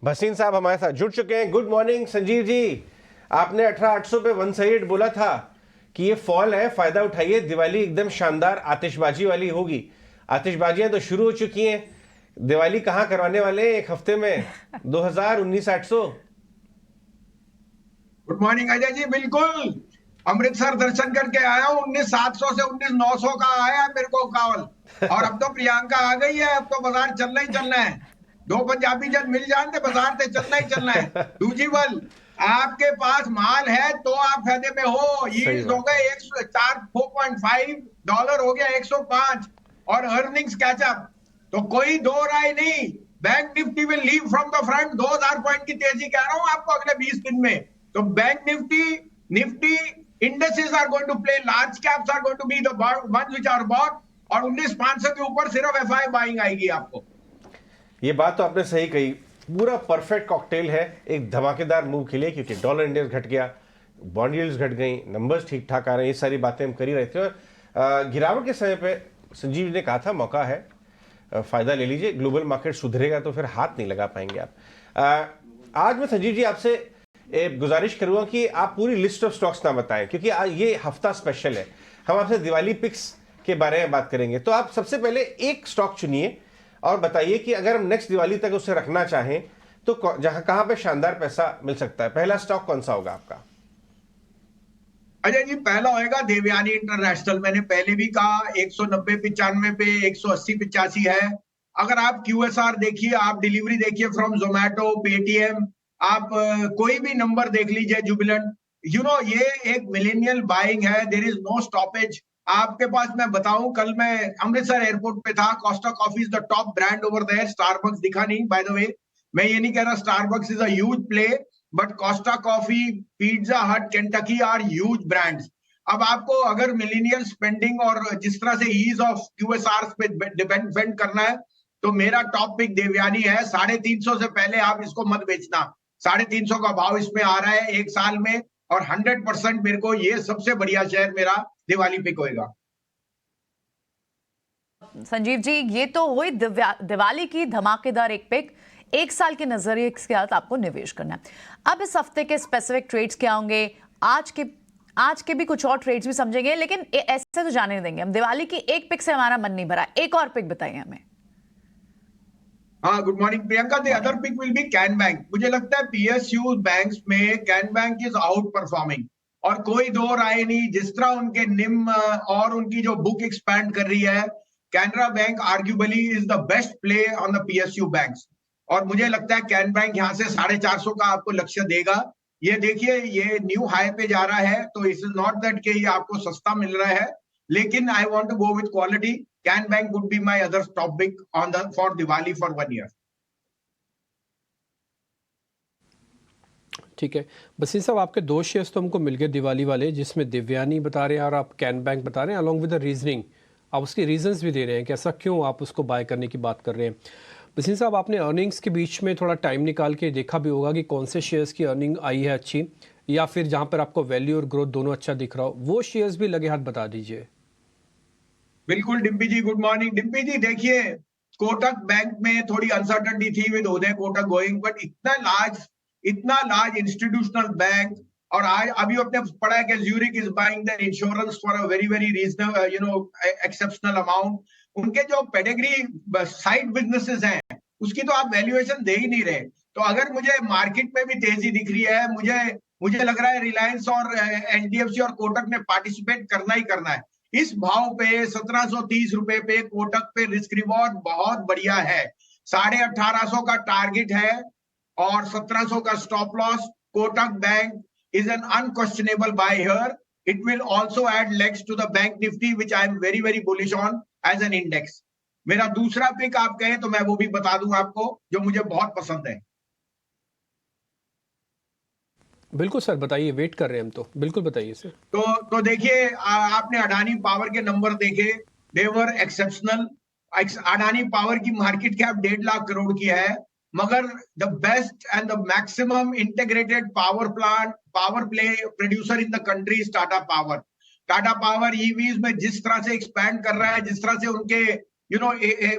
भसीन साहब हमारे साथ जुड़ चुके हैं। Good morning Sanjeev ji. आपने 18,800 पे 138 बोला था कि ये फॉल है, फायदा उठाइए, दिवाली एकदम शानदार आतिशबाजी वाली होगी। आतिशबाजियां तो शुरू हो चुकी हैं, दिवाली कहां करवाने वाले हैं एक हफ्ते में? 2019-800। Good morning Ajay ji. बिल्कुल अमृतसर दर्शन करके आया हूँ। 19,700 से 19,900 का आया है मेरे को कॉल। और अब तो प्रियंका आ गई है, अब तो बाजार चलना ही चलना है। दो पंजाबी जन मिल जान तो बाजार से चलना ही चलना है। दूजी बल, आपके पास माल है तो आप फायदे में हो। सही यील्ड्स हो बात है। गए 4.5 डॉलर हो गया 105 और अर्निंग्स कैचअप। तो कोई दो राय नहीं, bank Nifty will leave from the front. 2,000 point की तेजी कह रहा हूं आपको अगले 20 दिन में। तो bank Nifty indices are going to play, large caps are going to be the ones which are bought। और 19,500 के ऊपर सिर्फ एफआई बाइंग आएगी आपको। ये बात तो आपने सही कही, पूरा परफेक्ट कॉकटेल है एक धमाकेदार मूव के लिए, क्योंकि डॉलर इंडेक्स घट गया, बॉन्ड यील्ड्स घट गई, नंबर्स ठीक ठाक आ रहे हैं, ये सारी बातें हम कर ही रहे थे। और गिरावट के समय पे संजीव ने कहा था मौका है, फायदा ले लीजिए, ग्लोबल मार्केट सुधरेगा तो फिर हाथ नहीं लगा पाएंगे आप। आज मैं संजीव जी आपसे गुजारिश करूंगा कि आप पूरी लिस्ट ऑफ स्टॉक्स ना बताएं, क्योंकि आज ये हफ्ता स्पेशल है, हम आपसे दिवाली पिक्स के बारे में बात करेंगे। तो आप सबसे पहले एक स्टॉक चुनिए और बताइए कि अगर हम नेक्स्ट दिवाली तक उसे रखना चाहें तो कहां पे शानदार पैसा मिल सकता है। पहला स्टॉक कौन सा होगा आपका? अजय जी, पहला होएगा देवयानी इंटरनेशनल। मैंने पहले भी कहा 190-95 पे, 180-85 है। अगर आप क्यूएसआर देखिए, आप डिलीवरी देखिए फ्रॉम जोमेटो, पेटीएम, आप कोई भी नंबर देख लीजिए, जुबिलेंट, ये एक मिलेनियल बाइंग है। There is no stoppage. आपके पास मैं बताऊं, कल मैं अमृतसर एयरपोर्ट पे था। Costa coffee is the top brand over there. Starbucks दिखा नहीं, बाय द वे। मैं ये नहीं कह रहा Starbucks is a huge play, but Costa coffee, pizza हट, केंटकी आर ह्यूज ब्रांड्स। अब आपको अगर मिलेनियल स्पेंडिंग और जिस तरह से ईज ऑफ क्यूएसआर पे डिपेंड करना है, तो मेरा टॉप पिक देवयानी है। 350 से पहले आप इसको मत बेचना। 350 का भाव इसमें आ रहा है एक साल में, और 100% मेरे को ये सबसे बढ़िया शेयर मेरा दिवाली पिक होएगा। संजीव जी, ये तो हुई दिवाली की धमाकेदार एक पिक। एक साल के नजरिए के साथ आपको निवेश करना है। अब इस हफ्ते के स्पेसिफिक ट्रेड्स क्या होंगे, आज के भी कुछ और ट्रेड्स भी समझेंगे, लेकिन ऐसे तो जाने देंगे हम। दिवाली की एक पिक से हमारा मन नहीं भरा, एक और पिक बताइए हमें। हाँ, good morning Priyanka. The other pick will be Can Bank. मुझे लगता है पीएसयू बैंक्स में Can Bank is outperforming, और कोई दो राय नहीं। जिस तरह उनके निम और उनकी जो बुक एक्सपैंड कर रही है, Canara bank arguably is the best play on the PSU banks. और मुझे लगता है कैन बैंक यहाँ से 450 का आपको लक्ष्य देगा। ये देखिए, ये न्यू हाई पे जा रहा है, तो इट इज नॉट दैट कि ये आपको सस्ता मिल रहा है, लेकिन I want to go with quality. Can Bank would be my other top pick on the for Diwali for 1 year. ठीक है बसीर साहब, आपके दो शेयर्स तो हमको मिल गए दिवाली वाले, जिसमें दिव्यानी बता रहे हैं और आप कैन बैंक बता रहे हैं, अलॉन्ग विद द रीजनिंग। आप उसके रीजंस भी दे रहे हैं कि ऐसा क्यों आप उसको बाय करने की बात कर रहे हैं। बसीर साहब, आपने अर्निंग्स के बीच में थोड़ा टाइम निकाल के देखा भी होगा कि कौन से शेयर्स की अर्निंग आई है अच्छी, या फिर जहां पर आपको वैल्यू और ग्रोथ दोनों अच्छा दिख रहा हो, वो शेयर्स भी लगे हाथ बता दीजिए। बिल्कुल डिम्पी जी, गुड मॉर्निंग। डिम्पी जी देखिए, कोटक बैंक में थोड़ी अनसर्टनिटी थी with Uday Kotak going, but इतना लार्ज इंस्टीट्यूशनल बैंक, और आज अभी आपने पढ़ा है कि Zurich is buying the insurance for a very very reasonable exceptional amount. उनके जो पेडिग्री साइड बिजनेसेस हैं, उसकी तो आप वैल्यूएशन दे ही नहीं रहे। तो अगर मुझे मार्केट में भी तेजी दिख रही है, मुझे लग रहा है रिलायंस और एचडीएफसी और कोटक ने पार्टिसिपेट करना ही करना है। इस भाव पे 1730 रुपए पे कोटक पे रिस्क रिवॉर्ड बहुत बढ़िया है। 1850 का टारगेट है और 1700 का stop loss. Kotak bank is an unquestionable buy here. It will also add legs to the bank nifty, which I am very very bullish on as an index. मेरा दूसरा पिक आप कहें तो मैं वो भी बता दूं आपको, जो मुझे बहुत पसंद है। बिल्कुल सर, बताइए, वेट कर रहे हैं हम तो, बिल्कुल बताइए सर। तो देखिए, आपने अडानी पावर के नंबर देखे, देवर एक्सेप्शनल। अडानी पावर की मार्केट कैप 1.5 लाख करोड़ की है, मगर the best and the maximum integrated power play producer in the country is Tata power. Tata power EVs में जिस तरह से एक्सपैंड कर रहा है, जिस तरह से उनके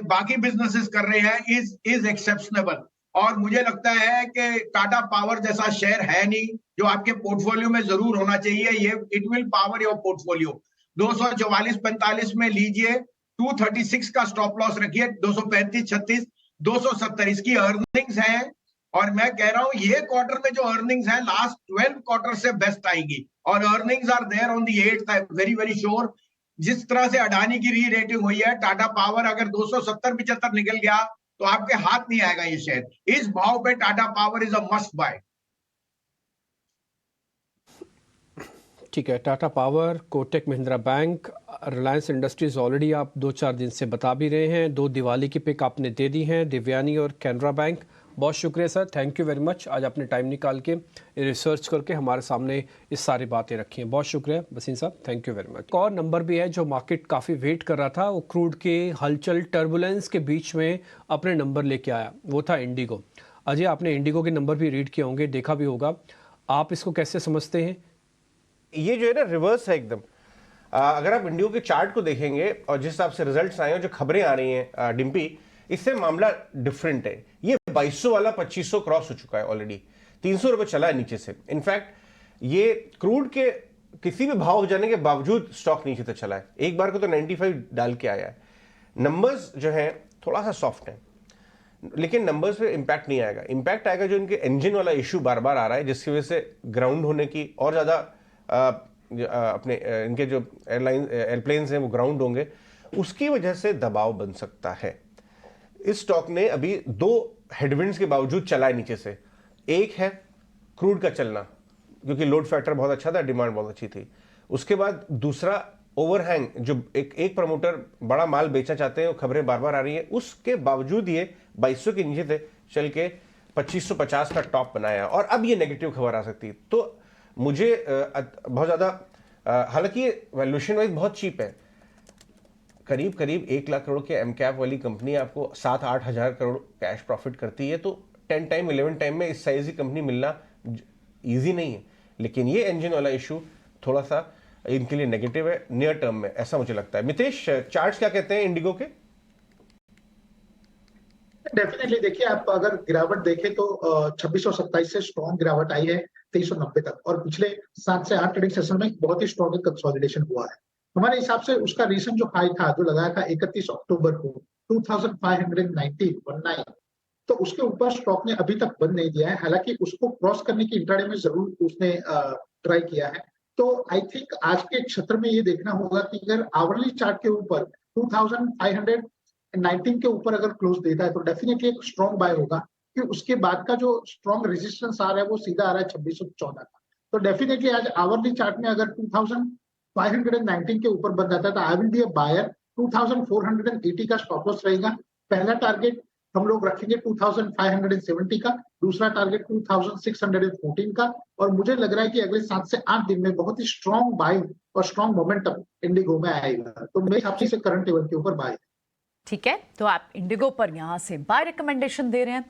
बाकी बिजनेसेस कर रहे हैं, इज एक्सेप्शनेबल। और मुझे लगता है कि टाटा पावर जैसा शेयर है नहीं जो आपके पोर्टफोलियो में जरूर होना चाहिए। ये it will power your portfolio. 244-45 में लीजिए, 236 का स्टॉप लॉस रखिए, 235-36, 270 इसकी अर्निंग्स है। और मैं कह रहा हूं ये क्वार्टर में जो अर्निंग्स है लास्ट 12 क्वार्टर से बेस्ट आएगी, और earnings are there on the 8th। I am very very sure. जिस तरह से अडानी की री रेटिंग हुई है, टाटा पावर अगर 270-75 निकल गया तो आपके हाथ नहीं आएगा ये शेयर। इस भाव पे Tata power is a must buy. ठीक है, Tata power, Kotak Mahindra bank, Reliance industries already आप 2-4 दिन से बता भी रहे हैं। 2 दिवाली की पिक आपने दे दी हैं, दिव्यानी और कैनरा बैंक। बहुत शुक्रिया sir, thank you very much. आज आपने टाइम निकाल के रिसर्च करके हमारे सामने ये सारी बातें रखी हैं। बहुत शुक्रिया बसीन साहब, थैंक यू वेरी मच। एक और नंबर भी है जो मार्केट काफ़ी वेट कर रहा था, वो क्रूड के हलचल टर्बुलेंस के बीच में अपने नंबर लेके आया, वो था इंडिगो। अजय, आपने इंडिगो के नंबर भी रीड किए होंगे, देखा भी होगा, आप इसको कैसे समझते हैं? ये जो है ना रिवर्स है एकदम। अगर आप इंडियो के चार्ट को देखेंगे और जिस हिसाब से रिजल्ट्स आए हैं, जो खबरें आ रही हैं डिम्पी, इससे मामला डिफरेंट है। ये 2200 वाला 2500 क्रॉस हो चुका है ऑलरेडी, 300 रुपए चला है नीचे से। इनफैक्ट ये क्रूड के किसी भी भाव हो जाने के बावजूद स्टॉक नीचे तक चला है। एक बार को तो 95 डाल के आया है। नंबर्स जो है थोड़ा सा सॉफ्ट है, लेकिन नंबर्स पे इंपैक्ट नहीं आएगा। इंपैक्ट आएगा जो इनके इंजन वाला इशू बार बार आ रहा है, जिसकी वजह से ग्राउंड होने की और ज्यादा अपने इनके जो एयरप्लेन्स हैं वो ग्राउंड होंगे, उसकी वजह से दबाव बन सकता है। इस स्टॉक ने अभी 2 हेडविंड्स के बावजूद चला है नीचे से। एक है क्रूड का चलना, क्योंकि लोड फैक्टर बहुत अच्छा था, डिमांड बहुत अच्छी थी। उसके बाद दूसरा ओवरहैंग, जो एक प्रमोटर बड़ा माल बेचना चाहते हैं, वो खबरें बार बार आ रही है। उसके बावजूद ये 2200 के नीचे थे चल के 2550 का टॉप बनाया, और अब ये नेगेटिव खबर आ सकती है। तो मुझे बहुत ज्यादा, हालांकि ये वैल्यूएशन वाइज बहुत चीप है, करीब करीब 1 लाख करोड़ के एम कैप वाली कंपनी आपको 7-8 हजार करोड़ कैश प्रॉफिट करती है, तो 10 टाइम 11 टाइम में इस साइज की कंपनी मिलना इजी नहीं है। लेकिन ये इंजन वाला इशू थोड़ा सा इनके लिए नेगेटिव है नियर टर्म में, ऐसा मुझे लगता है। मितेश, चार्ट्स क्या कहते हैं इंडिगो के? डेफिनेटली देखिए, आप अगर गिरावट देखें तो 2627 से स्ट्रॉन्ग गिरावट आई है 2390 तक, और पिछले 7 से 8 ट्रेडिंग सेशन में बहुत ही स्ट्रॉन्ग कंसोलिडेशन हुआ है। हमारे हिसाब से उसका रीसेंट जो हाई था, जो लगाया था 31 अक्टूबर को 2519, तो उसके ऊपर स्टॉक ने अभी तक बंद नहीं दिया है। हालांकि उसको क्रॉस करने की इंट्राडे में जरूर उसने ट्राई किया है। तो आई थिंक आज के क्षेत्र में ये देखना होगा कि अगर आवरली चार्ट के ऊपर 2519 के ऊपर अगर क्लोज देता है तो डेफिनेटली एक स्ट्रॉन्ग बाय होगा। कि उसके बाद का जो स्ट्रॉन्ग रेजिस्टेंस आ रहा है वो सीधा आ रहा है 2614 का। तो डेफिनेटली आज आवरली चार्ट में अगर 2519 के ऊपर बन जाता है तो I will be a buyer. 2480 का स्टॉप लॉस रहेगा। पहला टारगेट हम लोग रखेंगे 2570 का, दूसरा टारगेट 2614 का, और मुझे लग रहा है कि अगले 7 से 8 दिन में बहुत ही स्ट्रॉन्ग बाइंग और स्ट्रॉन्ग मोमेंटम इंडिगो में आएगा। तो मेरे हिसाब से करंट लेवल के ऊपर बाय। ठीक है, तो आप इंडिगो पर यहां से बाय रिकमेंडेशन दे रहे हैं।